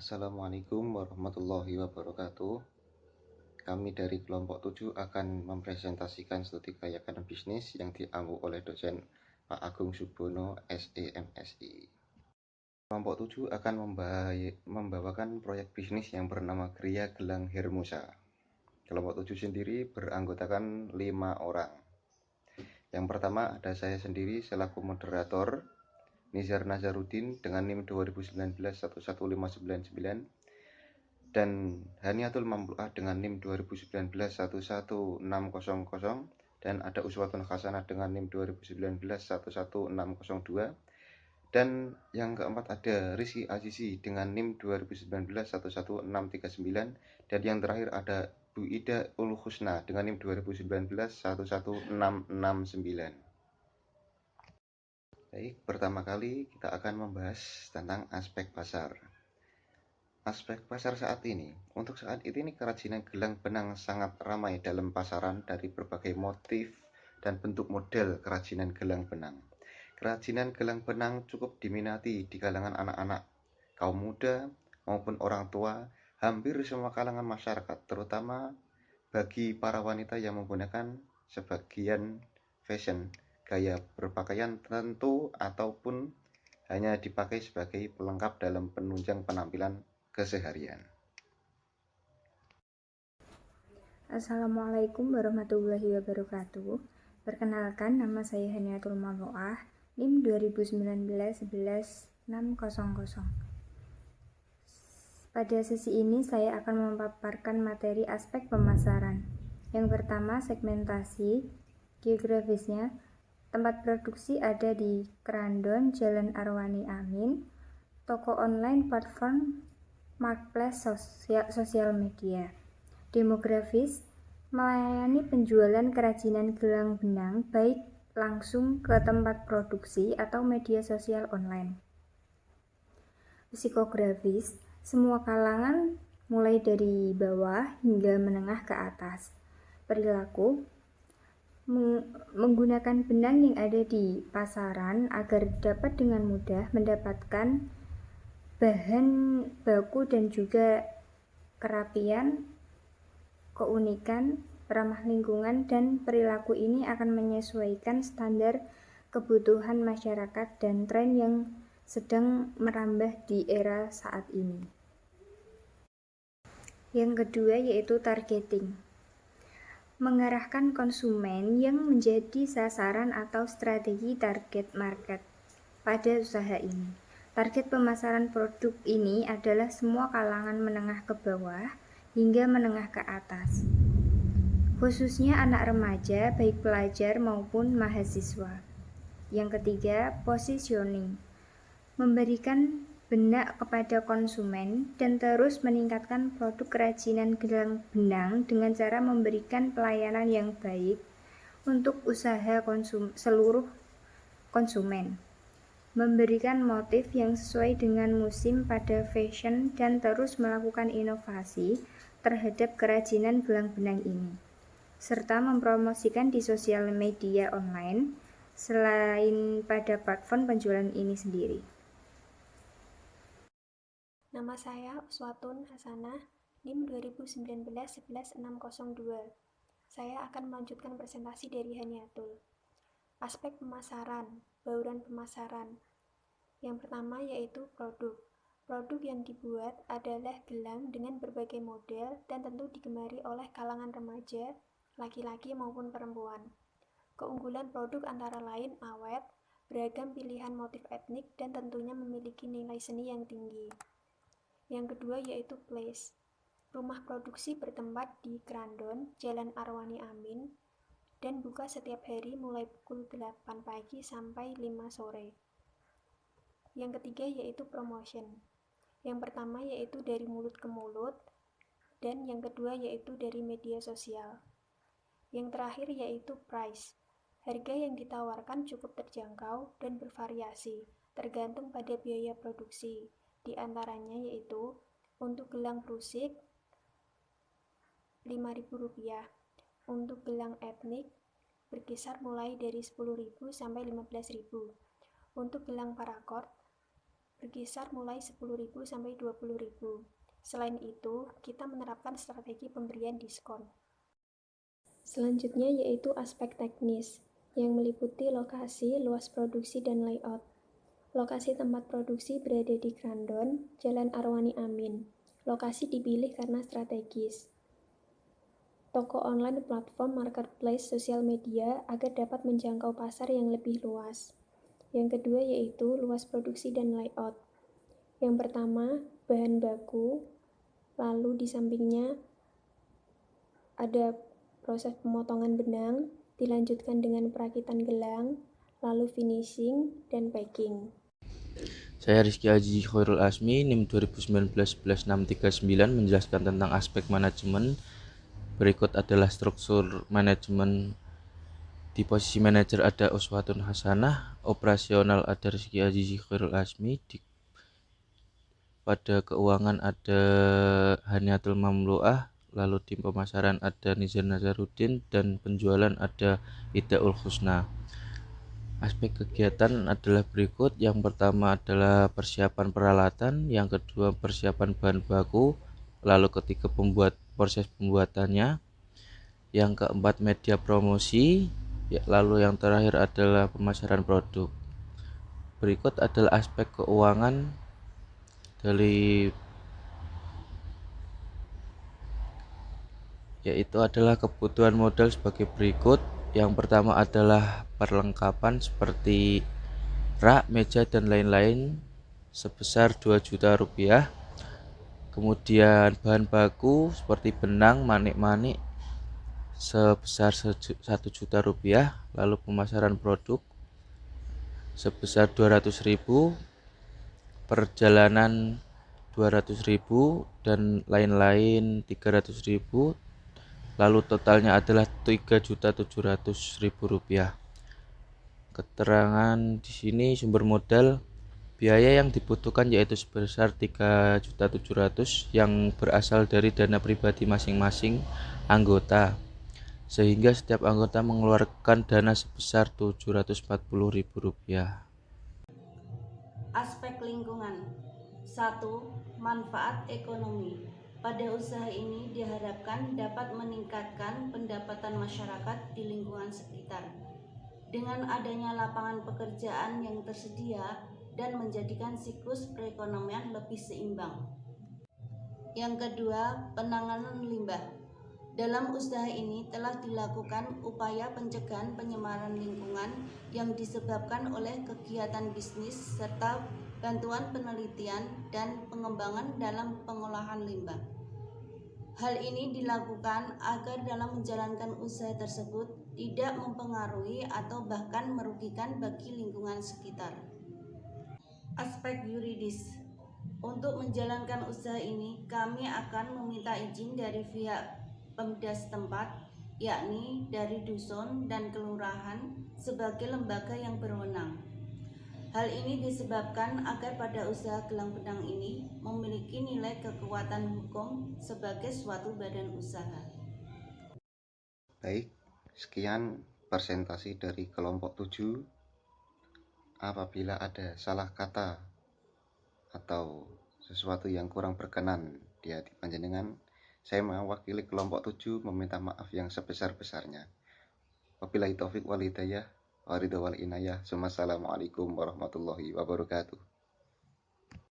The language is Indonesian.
Assalamualaikum warahmatullahi wabarakatuh. Kami dari kelompok 7 akan mempresentasikan studi kelayakan bisnis yang diampu oleh dosen Pak Agung Subono, SEMSI. Kelompok 7 akan membawakan proyek bisnis yang bernama Gria Gelang Hermosa. Kelompok 7 sendiri beranggotakan 5 orang. Yang pertama ada saya sendiri selaku moderator, Nizar Nazarudin dengan NIM 2019-11599, dan Haniatul Mamluah dengan NIM 2019-11600, dan ada Uswatun Hasanah dengan NIM 2019-11602, dan yang keempat ada Rizky Azizi dengan NIM 2019-11639, dan yang terakhir ada Bu Ida Ul Husna dengan NIM 2019-11669. Baik, pertama kali kita akan membahas tentang aspek pasar. Aspek pasar saat ini. Untuk saat ini kerajinan gelang benang sangat ramai dalam pasaran dari berbagai motif dan bentuk model kerajinan gelang benang. Kerajinan gelang benang cukup diminati di kalangan anak-anak, kaum muda maupun orang tua, hampir semua kalangan masyarakat, terutama bagi para wanita yang menggunakan sebagian fashion, gaya berpakaian tertentu, ataupun hanya dipakai sebagai pelengkap dalam penunjang penampilan keseharian. Assalamualaikum warahmatullahi wabarakatuh. Perkenalkan, nama saya Haniatul Mamluah, NIM 2019-11600. Pada sesi ini saya akan memaparkan materi aspek pemasaran. Yang pertama, segmentasi. Geografisnya, tempat produksi ada di Kerandon, Jalan Arwani Amin, toko online, platform, marketplace, sosial media. Demografis, melayani penjualan kerajinan gelang benang baik langsung ke tempat produksi atau media sosial online. Psikografis, semua kalangan mulai dari bawah hingga menengah ke atas. Perilaku, menggunakan benang yang ada di pasaran agar dapat dengan mudah mendapatkan bahan baku dan juga kerapian, keunikan, ramah lingkungan, dan perilaku ini akan menyesuaikan standar kebutuhan masyarakat dan tren yang sedang merambah di era saat ini. Yang kedua yaitu targeting. Mengarahkan konsumen yang menjadi sasaran atau strategi target market pada usaha ini. Target pemasaran produk ini adalah semua kalangan menengah ke bawah hingga menengah ke atas, khususnya anak remaja, baik pelajar maupun mahasiswa. Yang ketiga, positioning. Memberikan benak kepada konsumen dan terus meningkatkan produk kerajinan gelang benang dengan cara memberikan pelayanan yang baik untuk usaha seluruh konsumen. Memberikan motif yang sesuai dengan musim pada fashion dan terus melakukan inovasi terhadap kerajinan gelang benang ini, serta mempromosikan di sosial media online selain pada platform penjualan ini sendiri. Nama saya Uswatun Hasanah, NIM 2019-11602. Saya akan melanjutkan presentasi dari Haniatul. Aspek pemasaran, bauran pemasaran. Yang pertama yaitu produk. Produk yang dibuat adalah gelang dengan berbagai model dan tentu digemari oleh kalangan remaja, laki-laki maupun perempuan. Keunggulan produk antara lain awet, beragam pilihan motif etnik, dan tentunya memiliki nilai seni yang tinggi. Yang kedua yaitu place. Rumah produksi bertempat di Kerandon, Jalan Arwani Amin, dan buka setiap hari mulai pukul 8 pagi sampai 5 sore. Yang ketiga yaitu promotion. Yang pertama yaitu dari mulut ke mulut, dan yang kedua yaitu dari media sosial. Yang terakhir yaitu price. Harga yang ditawarkan cukup terjangkau dan bervariasi, tergantung pada biaya produksi. Di antaranya yaitu untuk gelang prusik Rp5.000, untuk gelang etnik berkisar mulai dari Rp10.000 sampai Rp15.000, untuk gelang parakord berkisar mulai 10.000 sampai 20.000. Selain itu, kita menerapkan strategi pemberian diskon. Selanjutnya yaitu aspek teknis, yang meliputi lokasi, luas produksi, dan layout. Lokasi tempat produksi berada di Grandon, Jalan Arwani Amin. Lokasi dipilih karena strategis. Toko online, platform, marketplace, sosial media agar dapat menjangkau pasar yang lebih luas. Yang kedua yaitu luas produksi dan layout. Yang pertama, bahan baku, lalu di sampingnya ada proses pemotongan benang, dilanjutkan dengan perakitan gelang, lalu finishing, dan packing. Saya Rizky Aji Khairul Asmi, NIM 2019-11639 menjelaskan tentang aspek manajemen. Berikut adalah struktur manajemen. Di posisi manajer ada Uswatun Hasanah, operasional ada Rizky Aji Khairul Asmi, pada keuangan ada Haniatul Mamluah, lalu tim pemasaran ada Nizar Nazarudin, dan penjualan ada Idaul Husna. Aspek kegiatan adalah berikut. Yang pertama adalah persiapan peralatan, yang kedua persiapan bahan baku, lalu ketiga proses pembuatannya, yang keempat media promosi, lalu yang terakhir adalah pemasaran produk. Berikut adalah aspek keuangan yaitu adalah kebutuhan modal sebagai berikut. Yang pertama adalah perlengkapan seperti rak, meja, dan lain-lain sebesar 2 juta rupiah. Kemudian bahan baku seperti benang, manik-manik sebesar 1 juta rupiah. Lalu pemasaran produk sebesar 200.000, perjalanan 200.000, dan lain-lain 300.000. Lalu totalnya adalah 3.700.000 rupiah. Keterangan di sini sumber modal. Biaya yang dibutuhkan yaitu sebesar 3.700.000 yang berasal dari dana pribadi masing-masing anggota, sehingga setiap anggota mengeluarkan dana sebesar Rp740.000. Aspek lingkungan. 1. Manfaat ekonomi. Pada usaha ini diharapkan dapat meningkatkan pendapatan masyarakat di lingkungan sekitar dengan adanya lapangan pekerjaan yang tersedia dan menjadikan siklus perekonomian lebih seimbang. Yang kedua, penanganan limbah. Dalam usaha ini telah dilakukan upaya pencegahan penyemaran lingkungan yang disebabkan oleh kegiatan bisnis serta bantuan penelitian dan pengembangan dalam pengolahan limbah. Hal ini dilakukan agar dalam menjalankan usaha tersebut tidak mempengaruhi atau bahkan merugikan bagi lingkungan sekitar. Aspek yuridis. Untuk menjalankan usaha ini, kami akan meminta izin dari pihak Pemda setempat, yakni dari dusun dan kelurahan sebagai lembaga yang berwenang. Hal ini disebabkan agar pada usaha gelang benang ini memiliki nilai kekuatan hukum sebagai suatu badan usaha. Baik, sekian presentasi dari kelompok 7. Apabila ada salah kata atau sesuatu yang kurang berkenan di hati panjenengan, saya mewakili kelompok 7 meminta maaf yang sebesar-besarnya. Wabillahi taufik wal hidayah, waridho wal inayah. Assalamualaikum warahmatullahi wabarakatuh.